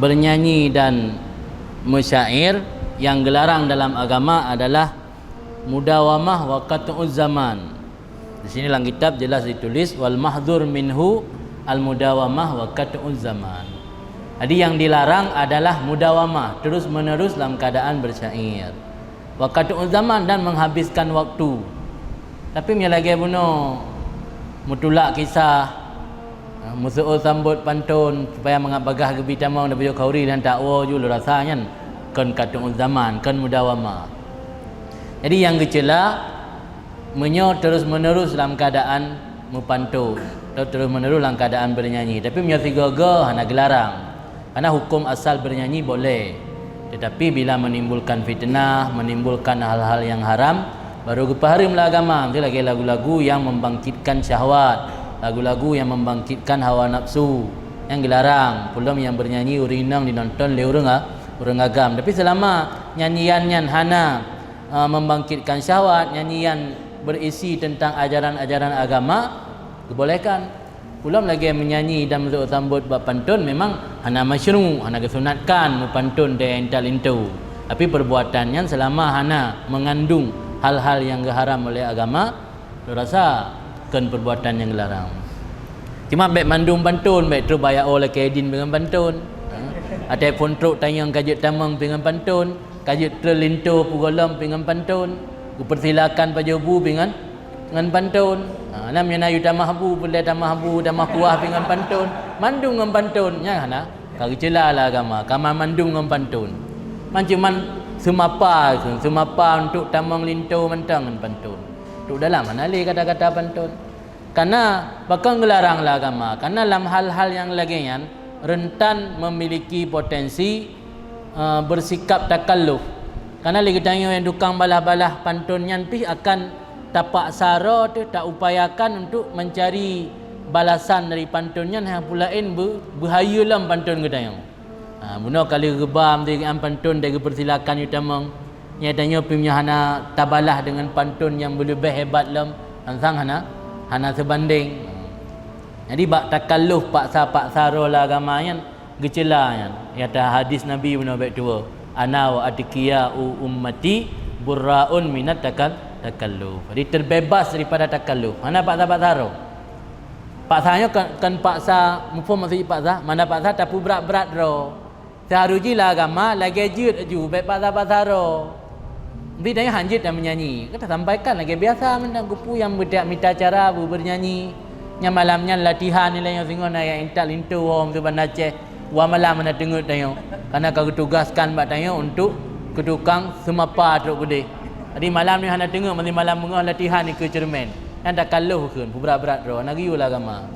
bernyanyi dan mensyair yang gelarang dalam agama adalah mudawamah wa qat'uz zaman. Di sini dalam kitab jelas ditulis wal mahdzur minhu al mudawamah wa qat'uz zaman. Jadi yang dilarang adalah mudawamah, terus menerus dalam keadaan bersyair. Wa qat'uz zaman, dan menghabiskan waktu. Tapi punya lagi bunuh mutulak kisah musuh sambut pantun supaya mengabagah gebi tamang dan baju kauri dan takwa juga rasanya kan qat'uz zaman, kan mudawamah. Jadi yang kecela menyo terus menerus dalam keadaan mempantun atau terus menerus dalam keadaan bernyanyi. Tapi menyo tiga-tiga hana gelarang. Karena hukum asal bernyanyi boleh. Tetapi bila menimbulkan fitnah, menimbulkan hal-hal yang haram, baru kepaharim lah agama. Itu lagi lagu-lagu yang membangkitkan syahwat, lagu-lagu yang membangkitkan hawa nafsu yang dilarang. Belum yang bernyanyi urinang dinonton le urang agam. Tapi selama nyanyian yang hana membangkitkan syahwat, nyanyian berisi tentang ajaran-ajaran agama, dibolehkan. Belum lagi menyanyi dan masuk sambut bab pantun memang hana masyru', hana kesunatkan mempantun dia ental itu. Tapi perbuatannya selama hana mengandung hal-hal yang haram oleh agama, rasa kan perbuatan yang dilarang. Cuma baik mandung pantun, baik terus bayar oleh kedin dengan pantun. Ada pun truk tayang kajut tamang dengan pantun, kajut terlintu pugolam dengan pantun, kupersilakan pajobu dengan pantun. Namanya nayu tamah bu, boleh tamah bu, tamah kuah dengan pantun, mandung dengan pantun. Ya hana, kau celalah agama, kamar mandung dengan pantun. Mancuman sumapa untuk tamang lintu mentang dengan pantun. Tu dalam mana le kata-kata pantun. Karena bakal ngelaranglah agama. Karena dalam hal-hal yang lagian rentan memiliki potensi bersikap takalluf. Karena lagi tanya yang tukang balah-balah pantun yang pi akan tapak sara tu tak upayakan untuk mencari balasan dari pantunnya yang pulain bahaya dalam pantun ke tanya. Bunuh kali gebam dengan pantun dia persilakan utamang. Nya tanya punya hana tabalah dengan pantun yang lebih hebat dalam ansang hana sebanding. Jadi bak takalluf paksa lah agama yang gecela yang. Kata hadis Nabi bunuh baik tua. Ana wa atqiya'u ummati burra'un minat takalluf. Jadi terbebas daripada takalluf. Mana paksa ro? Paksanya kan paksa mufum maksud paksa, mana paksa tapi berat-berat ro. Seharusnya lah agama lagi jut aju baik paksa ro. Nanti dia hanjit dan menyanyi. Kita sampaikan lagi biasa mentang kupu yang minta cara bernyanyi. Yang malamnya latihan nilai yang singon yang intak lintu hom tu bandaceh. Wa malam mana tengok tanya. Karena kau tugaskan bak tanya untuk ketukang semapa truk gede. Jadi malam ni hana tengok mesti malam mengah latihan ni ke cermin. Yang tak kaluh ke berat-berat ro nak riulah agama.